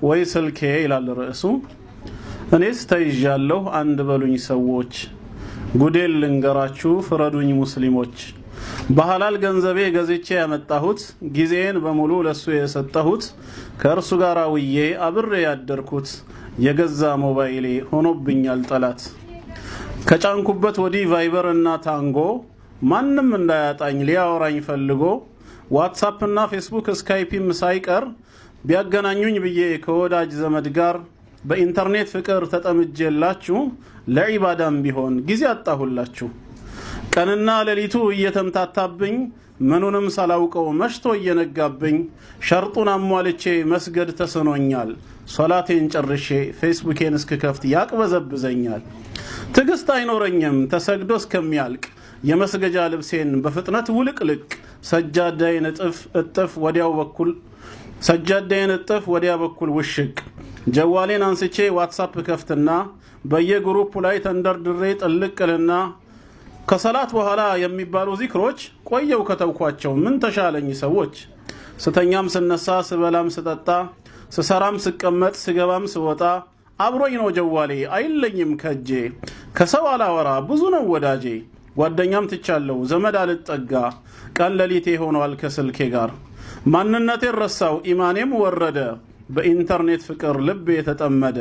ወይ ስልኬ ይላል ርዕሱ። እኔስ ተይዣለሁ አንድ በሉኝ ሰዎች፣ ጉዴን ልንገራችሁ ፍረዱኝ ሙስሊሞች። በሐላል ገንዘቤ ገዝቼ ያመጣሁት፣ ጊዜን በሙሉ ለሱ የሰጠሁት፣ ከእርሱ ጋር ውዬ አብሬ ያደርኩት፣ የገዛ ሞባይሌ ሆኖብኛል ጠላት። ከጫንኩበት ወዲህ ቫይበር እና ታንጎ፣ ማንም እንዳያጣኝ ሊያወራኝ ፈልጎ፣ ዋትስአፕ እና ፌስቡክ ስካይፒም ሳይቀር ቢያገናኙኝ ብዬ ከወዳጅ ዘመድ ጋር በኢንተርኔት ፍቅር ተጠምጄላችሁ ለዒባዳም ቢሆን ጊዜ አጣሁላችሁ። ቀንና ሌሊቱ እየተምታታብኝ ምኑንም ሳላውቀው መሽቶ እየነጋብኝ ሸርጡን አሟልቼ መስገድ ተስኖኛል። ሶላቴን ጨርሼ ፌስቡኬን እስክከፍት ያቅበዘብዘኛል። ትዕግስት አይኖረኝም ተሰግዶ እስከሚያልቅ የመስገጃ ልብሴን በፍጥነት ውልቅልቅ ሰጃዳዬን እጥፍ ወዲያ በኩል ውሽቅ ጀዋሌን አንስቼ ዋትስአፕ ከፍትና በየግሩፑ ላይ ተንደርድሬ ጥልቅልና ከሰላት በኋላ የሚባሉ ዚክሮች ቆየው ከተውኳቸው ምን ተሻለኝ ሰዎች። ስተኛም ስነሳ ስበላም ስጠጣ ስሰራም ስቀመጥ ስገባም ስወጣ አብሮኝ ነው ጀዋሌ አይለኝም ከጄ። ከሰው አላወራ ብዙ ነው ወዳጄ፣ ጓደኛም ትቻለው ዘመድ አልጠጋ፣ ቀን ለሊቴ ሆኗል ከስልኬ ጋር። ማንነቴን ረሳው ኢማኔም ወረደ፣ በኢንተርኔት ፍቅር ልብ የተጠመደ።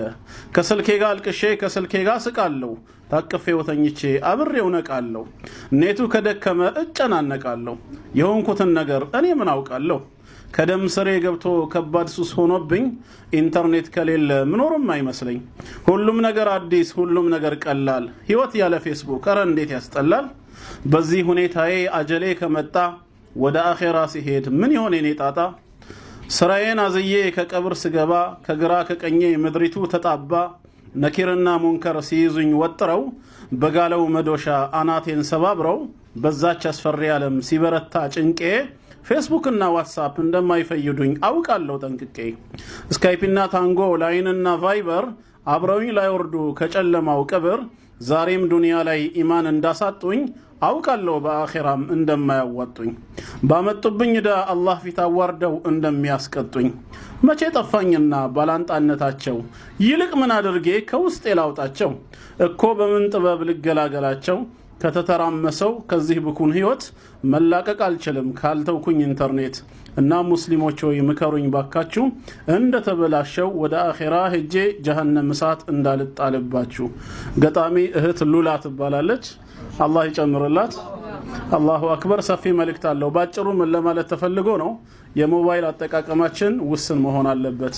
ከስልኬ ጋር አልቅሼ ከስልኬ ጋር ስቃለሁ፣ ታቅፌው ተኝቼ አብሬው ነቃለሁ። ኔቱ ከደከመ እጨናነቃለሁ፣ የሆንኩትን ነገር እኔ ምን አውቃለሁ። ከደም ስሬ ገብቶ ከባድ ሱስ ሆኖብኝ ኢንተርኔት ከሌለ ምኖርም አይመስለኝ። ሁሉም ነገር አዲስ ሁሉም ነገር ቀላል፣ ህይወት ያለ ፌስቡክ ኧረ እንዴት ያስጠላል። በዚህ ሁኔታዬ አጀሌ ከመጣ ወደ አኼራ ሲሄድ ምን ይሆን የኔ ጣጣ። ስራዬን አዝዬ ከቀብር ስገባ ከግራ ከቀኜ ምድሪቱ ተጣባ። ነኪርና ሙንከር ሲይዙኝ ወጥረው በጋለው መዶሻ አናቴን ሰባብረው። በዛች አስፈሪ ዓለም ሲበረታ ጭንቄ ፌስቡክ እና ዋትስአፕ እንደማይፈይዱኝ አውቃለሁ ጠንቅቄ። ስካይፒና ታንጎ ላይንና ቫይበር አብረውኝ ላይወርዱ ከጨለማው ቀብር። ዛሬም ዱንያ ላይ ኢማን እንዳሳጡኝ አውቃለሁ በአኺራም እንደማያዋጡኝ። ባመጡብኝ ዕዳ አላህ ፊት አዋርደው እንደሚያስቀጡኝ። መቼ ጠፋኝና ባላንጣነታቸው፣ ይልቅ ምን አድርጌ ከውስጥ ላውጣቸው። እኮ በምን ጥበብ ልገላገላቸው፣ ከተተራመሰው ከዚህ ብኩን ህይወት መላቀቅ አልችልም ካልተውኩኝ ኢንተርኔት። እና ሙስሊሞች ሆይ ምከሩኝ ባካችሁ፣ እንደተበላሸው ወደ አኺራ ሄጄ ጀሃነም እሳት እንዳልጣልባችሁ። ገጣሚ እህት ሉላ ትባላለች፣ አላህ ይጨምርላት። አላሁ አክበር። ሰፊ መልእክት አለው። ባጭሩ ምን ለማለት ተፈልጎ ነው? የሞባይል አጠቃቀማችን ውስን መሆን አለበት።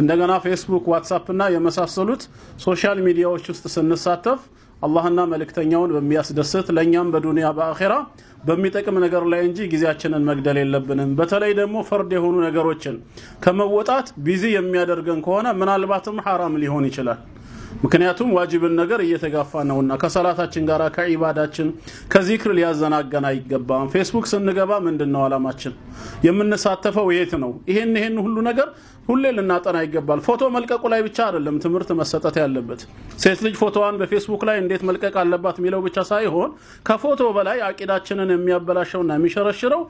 እንደገና ፌስቡክ፣ ዋትስአፕ እና የመሳሰሉት ሶሻል ሚዲያዎች ውስጥ ስንሳተፍ አላህና መልእክተኛውን በሚያስደስት ለኛም በዱንያ በአኺራ በሚጠቅም ነገር ላይ እንጂ ጊዜያችንን መግደል የለብንም። በተለይ ደግሞ ፈርድ የሆኑ ነገሮችን ከመወጣት ቢዚ የሚያደርገን ከሆነ ምናልባትም ሐራም ሊሆን ይችላል። ምክንያቱም ዋጅብን ነገር እየተጋፋ ነውና ከሰላታችን ጋር ከዒባዳችን ከዚክር ሊያዘናገን አይገባም። ፌስቡክ ስንገባ ምንድነው አላማችን? የምንሳተፈው የት ነው? ይሄን ሁሉ ነገር ሁሌ ልናጠና ይገባል። ፎቶ መልቀቁ ላይ ብቻ አይደለም ትምህርት መሰጠት ያለበት። ሴት ልጅ ፎቶዋን በፌስቡክ ላይ እንዴት መልቀቅ አለባት የሚለው ብቻ ሳይሆን ከፎቶ በላይ አቂዳችንን የሚያበላሸውና የሚሸረሽረው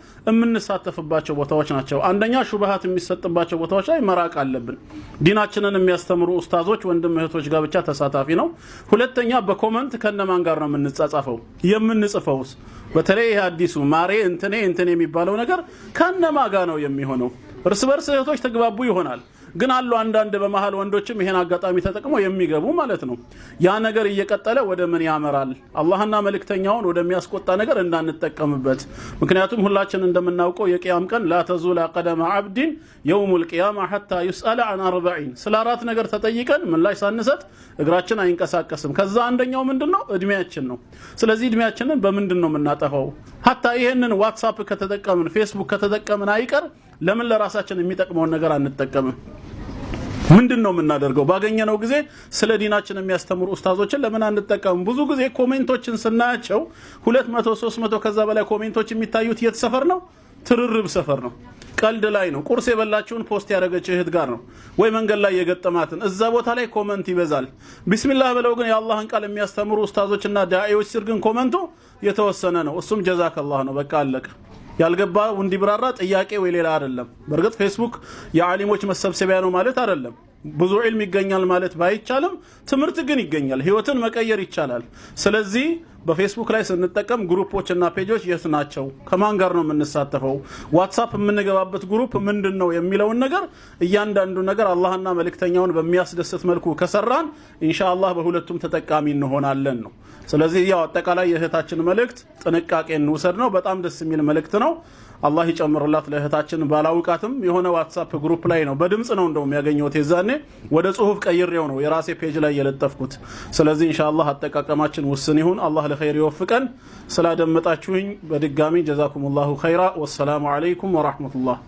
የምንሳተፍባቸው ቦታዎች ናቸው። አንደኛ ሹብሃት የሚሰጥባቸው ቦታዎች ላይ መራቅ አለብን። ዲናችንን የሚያስተምሩ ኡስታዞች ወንድም እህቶች ጋር ብቻ ተሳታፊ ነው። ሁለተኛ በኮመንት ከነማን ጋር ነው የምንጻጻፈው የምንጽፈውስ? በተለይ ይሄ አዲሱ ማሬ እንትኔ የሚባለው ነገር ከነማ ጋር ነው የሚሆነው? እርስ በርስ እህቶች ተግባቡ ይሆናል፣ ግን አሉ አንዳንድ በመሃል ወንዶችም ይሄን አጋጣሚ ተጠቅመው የሚገቡ ማለት ነው። ያ ነገር እየቀጠለ ወደ ምን ያመራል? አላህና መልእክተኛውን ወደሚያስቆጣ ነገር እንዳንጠቀምበት። ምክንያቱም ሁላችን እንደምናውቀው የቂያም ቀን لا تزول قدم عبد يوم القيامة حتى يسأل عن 40 ስለ አራት ነገር ተጠይቀን ምላሽ ሳንሰጥ እግራችን አይንቀሳቀስም። ከዛ አንደኛው ምንድነው? እድሜያችን ነው። ስለዚህ እድሜያችንን በምንድነው የምናጠፋው? ሀታ ይሄንን ዋትስአፕ ከተጠቀምን ፌስቡክ ከተጠቀምን አይቀር ለምን ለራሳችን የሚጠቅመውን ነገር አንጠቀምም? ምንድነው የምናደርገው? ባገኘነው ጊዜ ስለ ዲናችን የሚያስተምሩ ኡስታዞችን ለምን አንጠቀምም? ብዙ ጊዜ ኮሜንቶችን ስናያቸው 200 300 ከዛ በላይ ኮሜንቶች የሚታዩት የት ሰፈር ነው? ትርርብ ሰፈር ነው። ቀልድ ላይ ነው። ቁርስ የበላችሁን ፖስት ያደረገች እህት ጋር ነው ወይ መንገድ ላይ የገጠማትን እዛ ቦታ ላይ ኮሜንት ይበዛል። ቢስሚላህ ብለው ግን የአላህን ቃል የሚያስተምሩ ኡስታዞችና ዳኢዎች ሲር ግን ኮሜንቱ የተወሰነ ነው። እሱም ጀዛከላህ ነው። በቃ አለቀ። ያልገባው እንዲብራራ ጥያቄ ወይ ሌላ አይደለም በርግጥ ፌስቡክ የዓሊሞች መሰብሰቢያ ነው ማለት አይደለም ብዙ ዒልም ይገኛል ማለት ባይቻልም ትምህርት ግን ይገኛል ህይወትን መቀየር ይቻላል ስለዚህ በፌስቡክ ላይ ስንጠቀም ግሩፖችና ፔጆች የት ናቸው ከማን ጋር ነው የምንሳተፈው ዋትስአፕ የምንገባበት ግሩፕ ምንድነው የሚለውን ነገር እያንዳንዱ ነገር አላህና መልእክተኛውን በሚያስደስት መልኩ ከሰራን ኢንሻአላህ በሁለቱም ተጠቃሚ እንሆናለን ነው ስለዚህ ያው አጠቃላይ የእህታችን መልእክት ጥንቃቄ እንውሰድ ነው በጣም ደስ የሚል መልእክት ነው አላህ ይጨምርላት ለእህታችን ባላውቃትም የሆነ ዋትስአፕ ግሩፕ ላይ ነው በድምጽ ነው እንደውም ያገኘሁት የዛኔ ወደ ጽሁፍ ቀይሬው ነው የራሴ ፔጅ ላይ የለጠፍኩት ስለዚህ ኢንሻአላህ አጠቃቀማችን ውስን ይሁን አላህ ለኸይር ይወፍቀን ስላደመጣችሁኝ በድጋሚ ጀዛኩሙላሁ ኸይራ ወሰላሙ አለይኩም ወራህመቱላህ